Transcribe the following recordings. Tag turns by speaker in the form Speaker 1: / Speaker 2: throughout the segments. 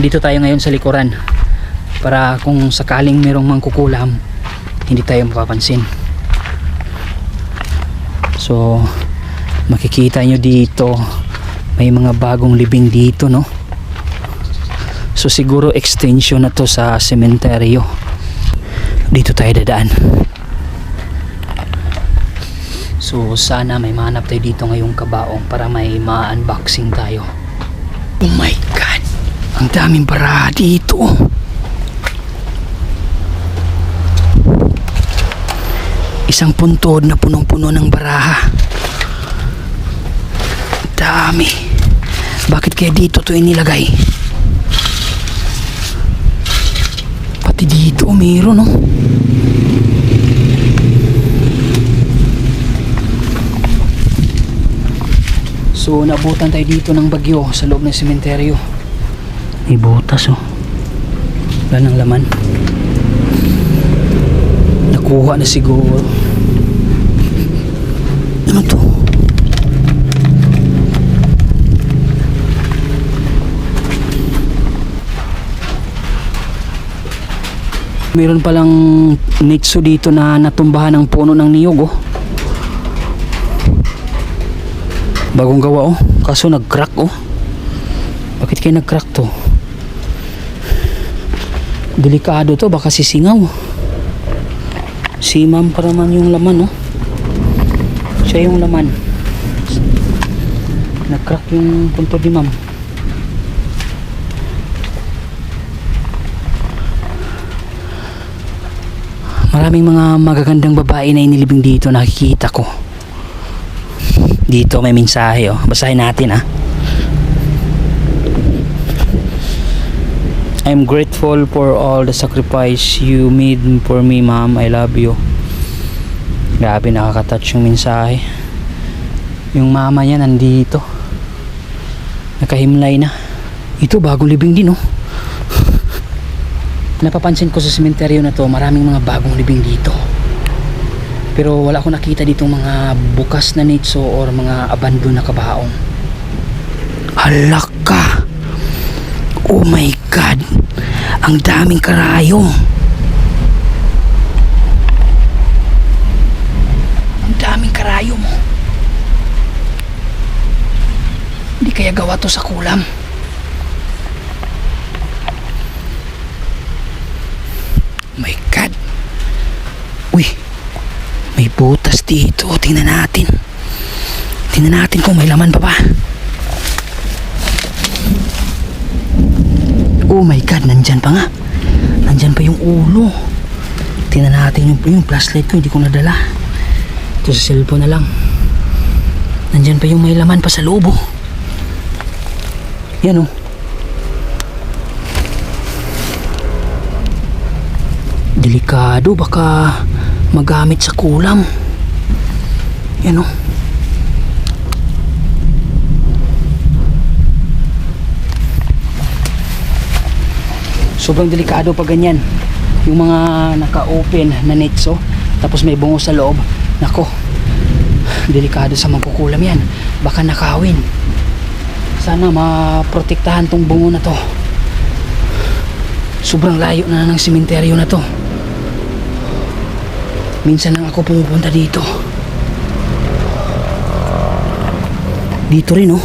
Speaker 1: Dito tayo ngayon sa likuran para kung sakaling merong mangkukulam hindi tayo mapapansin. So makikita nyo dito may mga bagong libing dito, no? So siguro extension na to sa sementeryo. Dito tayo dadaan. So sana may mahanap tayo dito ngayong kabaong para may ma-unboxing tayo. Oh my god, ang daming baraha dito. Isang puntod na punong-puno ng baraha. Dami. Bakit kaya dito to inilagay? Pati dito mayroon, no? So nabutan tayo dito ng bagyo sa loob ng sementeryo. May butas, oh. Wala nang laman. Nakuha na siguro. Ano to? Meron palang nitso dito na natumbahan ng puno ng niyog, oh. Bagong gawa, oh. Kaso nag-crack, oh. Bakit kaya nag-crack to? Delikado to, baka sisingaw. Si ma'am pa naman yung laman, oh. Siya yung laman. Nag-crack yung puntod ni ma'am. Maraming mga magagandang babae na inilibing dito, nakikita ko. Dito may mensahe, oh. Basahin natin, ah. I'm grateful for all the sacrifice you made for me, ma'am. I love you. Grabe, nakaka-touch yung mensahe. Yung mama niya nandito. Nakahimlay na. Ito bagong libing din, oh. Napapansin ko sa sementeryo na to, maraming mga bagong libing dito. Pero wala akong nakita dito mga bukas na nitso or mga abandon na kabaong. Alak ka! Oh my god! Ang daming karayom! Ang daming karayom! Hindi kaya gawa to sa kulam? My god! Uy! May butas dito. Tingnan natin. Tingnan natin kung may laman pa ba. Oh my god, nandyan pa nga. Nandyan pa yung ulo. Tingnan natin yung flashlight ko, hindi ko nadala. Ito sa cellphone na lang. Nandyan pa yung may laman pa sa loob, oh. Yan, oh. Delikado, baka magamit sa kulam. Yan, oh. Sobrang delikado pag ganyan. Yung mga naka-open na nitso, tapos may bungo sa loob. Nako, delikado sa magkukulam yan. Baka nakawin. Sana maprotektahan tong bungo na to. Sobrang layo na ng sementeryo na to. Minsan lang ako pumupunta dito. Dito rin, oh.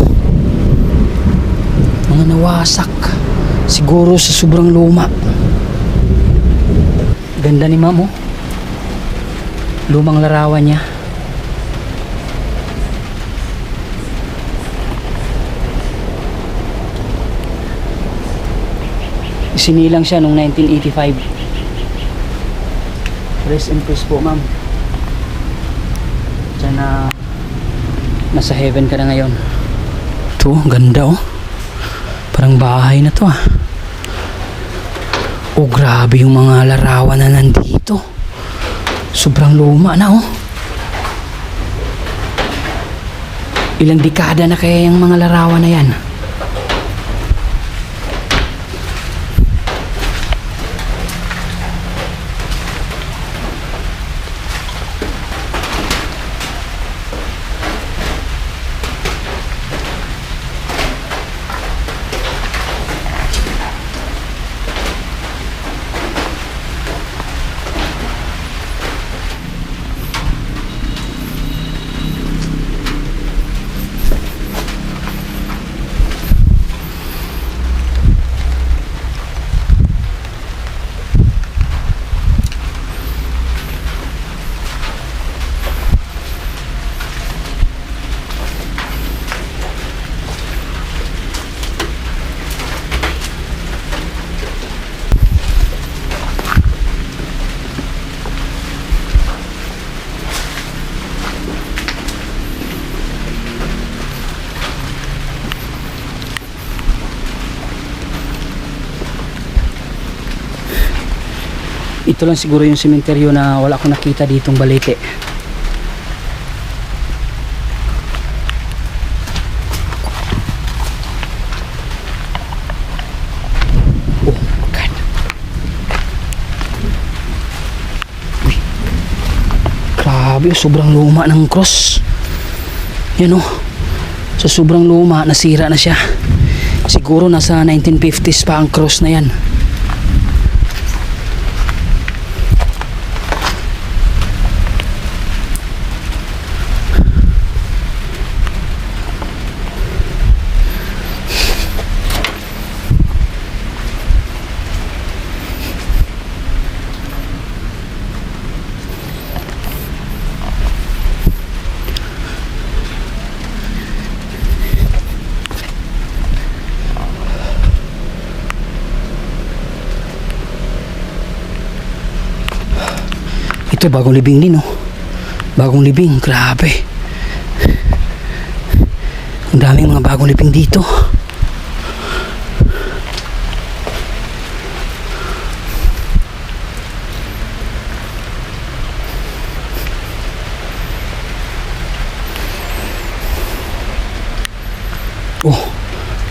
Speaker 1: Mga nawasak. Siguro sa sobrang luma. Ganda ni ma'am, oh. Lumang larawan niya. Isinilang siya noong 1985. Rest in peace po, ma'am. Diyan na nasa heaven ka na ngayon. Ito, ganda, oh. Parang bahay na to, ah. Oh, grabe yung mga larawan na nandito. Sobrang luma na, oh. Ilang dekada na kaya yung mga larawan na yan. Ito lang siguro yung sementeryo na wala akong nakita ditong balete. Oh God. Uy. Grabe, sobrang luma ng cross. Yan oh. Sa sobrang luma, nasira na siya. Siguro nasa 1950s pa ang cross na yan. Ito bagong libing din oh. Bagong libing, grabe. Ang daming mga bagong libing dito. Oh,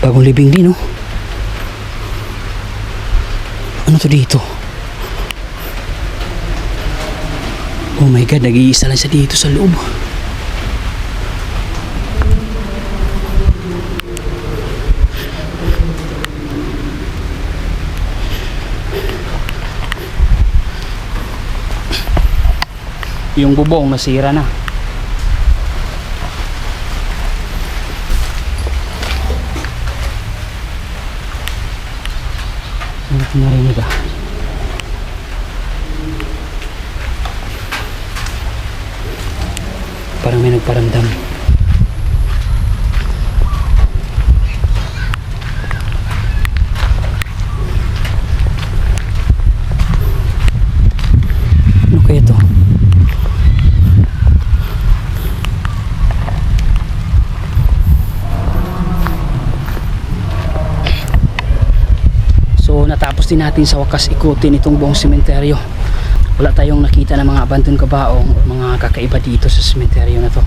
Speaker 1: bagong libing din oh. Ano to dito? Oh my God, nag-iisa lang siya dito sa loob. Yung bubong nasira na. Ano narinig ah? Parang may nagparamdam. Ano kaya to? So natapos din natin sa wakas ikutin itong buong sementeryo. Wala tayong nakita ng mga abandoned kabaong o mga kakaiba dito sa sementeryo na to.